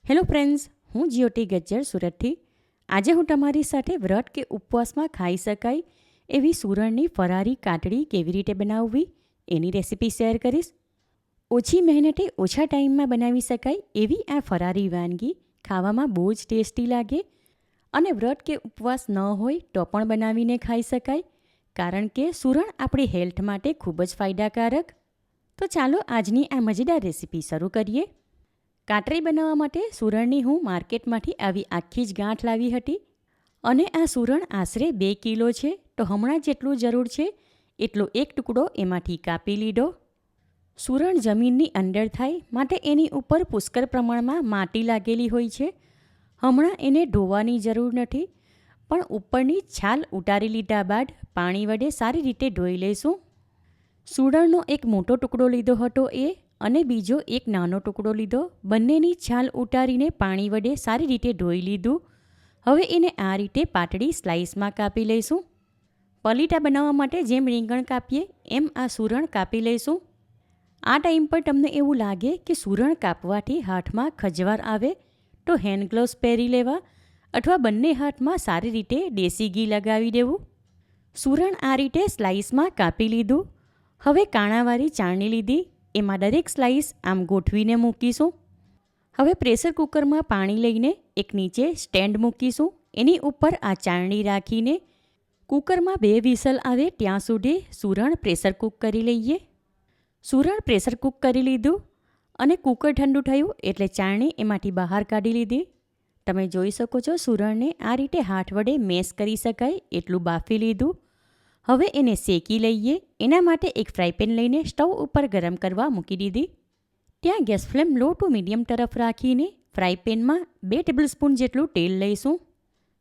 Hello friends, હું જ્યોતિ ગજ્જર સુરતથી. આજે હું તમારી સાથે વ્રત કે ઉપવાસમાં ખાઈ શકાય એવી સુરણની ફરારી કાતળી કેવી રીતે બનાવવી એની રેસીપી શેર કરીશ. ઓછી મહેનતે ઓછા ટાઈમમાં બનાવી શકાય એવી આ ફરારી વાનગી ખાવામાં બહુ જ ટેસ્ટી લાગે અને વ્રત કે ઉપવાસ ન હોય તો પણ બનાવીને ખાઈ શકાય, કારણ કે સુરણ આપણી હેલ્થ માટે ખૂબ જ ફાયદાકારક. તો ચાલો આજની આ મજેદાર રેસીપી શરૂ કરીએ. કાતળી બનાવવા માટે સુરણની હું માર્કેટમાંથી આવી આખી જ ગાંઠ લાવી હતી અને આ સુરણ આશરે 2 કિલો છે, તો હમણાં જેટલું જરૂર છે એટલો એક ટુકડો એમાંથી કાપી લીધો. સુરણ જમીનની અંદર થાય માટે એની ઉપર પુષ્કળ પ્રમાણમાં માટી લાગેલી હોય છે. હમણાં એને ધોવાની જરૂર નથી, પણ ઉપરની છાલ ઉતારી લીધા બાદ પાણી વડે સારી રીતે ધોઈ લઈશું. સુરણનો એક મોટો ટુકડો લીધો હતો અને બીજો એક નાનો ટુકડો લીધો. બંનેની છાલ ઉતારીને પાણી વડે સારી રીતે ધોઈ લીધું. હવે એને આ રીતે પાતળી સ્લાઇસમાં કાપી લઈશું. પલીટા બનાવવા માટે જેમ રીંગણ કાપીએ એમ આ સુરણ કાપી લઈશું. આ ટાઈમ પર તમને એવું લાગે કે સુરણ કાપવાથી હાથમાં ખજવાર આવે તો હેન્ડ ગ્લોવ્સ પહેરી લેવા અથવા બંને હાથમાં સારી રીતે દેશી ઘી લગાવી દેવું. સુરણ આ રીતે સ્લાઇસમાં કાપી લીધું. હવે કાણાવાળી ચાળણી લીધી, એમાં દરેક સ્લાઇસ આમ ગોઠવીને મૂકીશું. હવે પ્રેશર કુકરમાં પાણી લઈને એક નીચે સ્ટેન્ડ મૂકીશું. એની ઉપર આ ચાળણી રાખીને કુકરમાં 2 વિસલ આવે ત્યાં સુધી સુરણ પ્રેશર કૂક કરી લઈએ. સુરણ પ્રેશર કૂક કરી લીધું અને કુકર ઠંડુ થયું એટલે ચાળણી એમાંથી બહાર કાઢી લીધી. તમે જોઈ શકો છો સુરણને આ રીતે હાથ વડે મેશ કરી શકાય એટલું બાફી લીધું. હવે એને શેકી લઈએ. એના માટે એક ફ્રાયપેન લઈને સ્ટવ ઉપર ગરમ કરવા મૂકી દીધી. ત્યાં gas flame law to medium તરફ રાખીને ફ્રાયપેનમાં 2 ટેબલસ્પૂન જેટલું તેલ લઈશું.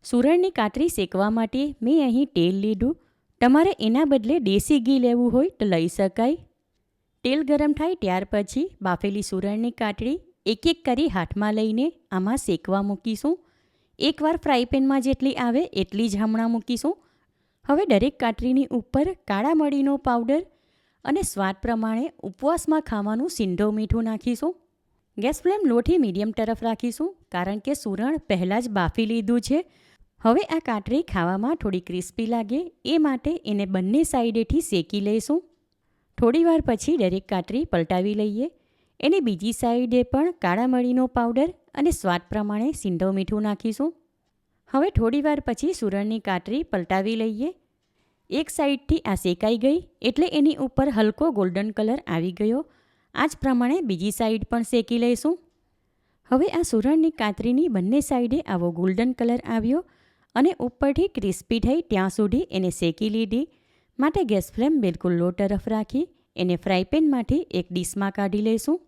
સુરણની કાતળી શેકવા માટે મેં અહીં તેલ લીધું. તમારે એના બદલે દેશી ઘી લેવું હોય તો લઈ શકાય. તેલ ગરમ થાય ત્યાર પછી બાફેલી સુરણની કાતળી એક એક કરી હાથમાં લઈને આમાં શેકવા મૂકીશું. એકવાર ફ્રાયપેનમાં જેટલી આવે એટલી જ હમણાં મૂકીશું. હવે દરેક કાતળીની ઉપર કાળા મરીનો પાવડર અને સ્વાદ પ્રમાણે ઉપવાસમાં ખાવાનું સિંધો મીઠું નાખીશું. ગેસ ફ્લેમ લોથી મીડિયમ તરફ રાખીશું, કારણ કે સુરણ પહેલાં જ બાફી લીધું છે. હવે આ કાતળી ખાવામાં થોડી ક્રિસ્પી લાગે એ માટે એને બંને સાઈડેથી શેકી લઈશું. થોડીવાર પછી દરેક કાતળી પલટાવી લઈએ. એને બીજી સાઈડે પણ કાળા મરીનો પાવડર અને સ્વાદ પ્રમાણે સિંધો મીઠું નાખીશું. હવે થોડીવાર પછી સુરણની કાતળી પલટાવી લઈએ. એક સાઈડથી આ શેકાઈ ગઈ એટલે એની ઉપર હલકો ગોલ્ડન કલર આવી ગયો. આ જ પ્રમાણે બીજી સાઈડ પણ શેકી લઈશું. હવે આ સુરણની કાતળીની બંને સાઈડે આવો ગોલ્ડન કલર આવ્યો અને ઉપરથી ક્રિસ્પી થઈ ત્યાં સુધી એને શેકી લીધી. માટે ગેસ ફ્લેમ બિલકુલ લો તરફ રાખી એને ફ્રાયપેનમાંથી એક ડીશમાં કાઢી લઈશું.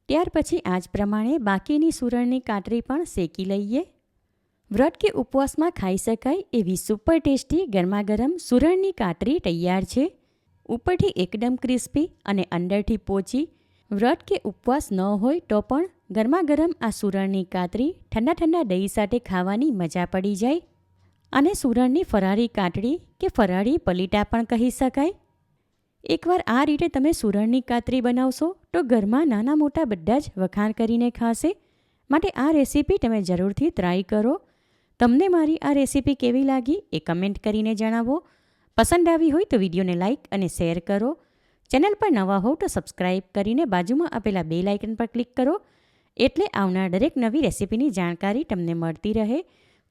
ત્યાર પછી આ જ પ્રમાણે બાકીની સુરણની કાતળી પણ શેકી લઈએ. વ્રત કે ઉપવાસમાં ખાઈ શકાય એવી સુપર ટેસ્ટી ગરમા ગરમ સુરણની કાતળી તૈયાર છે. ઉપરથી એકદમ ક્રિસ્પી અને અંદરથી પોચી. વ્રત કે ઉપવાસ ન હોય તો પણ ગરમા ગરમ આ સુરણની કાતળી ઠંડા ઠંડા દહીં સાથે ખાવાની મજા પડી જાય. અને સુરણની ફરારી કાતળી કે ફરારી પલીટા પણ કહી શકાય. એકવાર આ રીતે તમે સુરણની કાતળી બનાવશો તો ઘરમાં નાના મોટા બધા જ વખાણ કરીને ખાશે. માટે આ રેસીપી તમે જરૂરથી ટ્રાય કરો. તમને મારી આ રેસીપી કેવી લાગી એ કમેન્ટ કરીને જણાવો. પસંદ આવી હોય તો વિડીયોને લાઇક અને શેર કરો. ચેનલ પર નવા હો તો સબસ્ક્રાઈબ કરીને બાજુમાં આપેલા બેલ આઇકન પર ક્લિક કરો, એટલે આવનાર દરેક નવી રેસીપીની જાણકારી તમને મળતી રહે.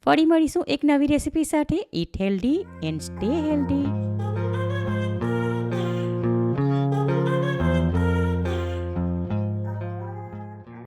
ફરી મળીશું એક નવી રેસીપી સાથે. Eat healthy and stay healthy.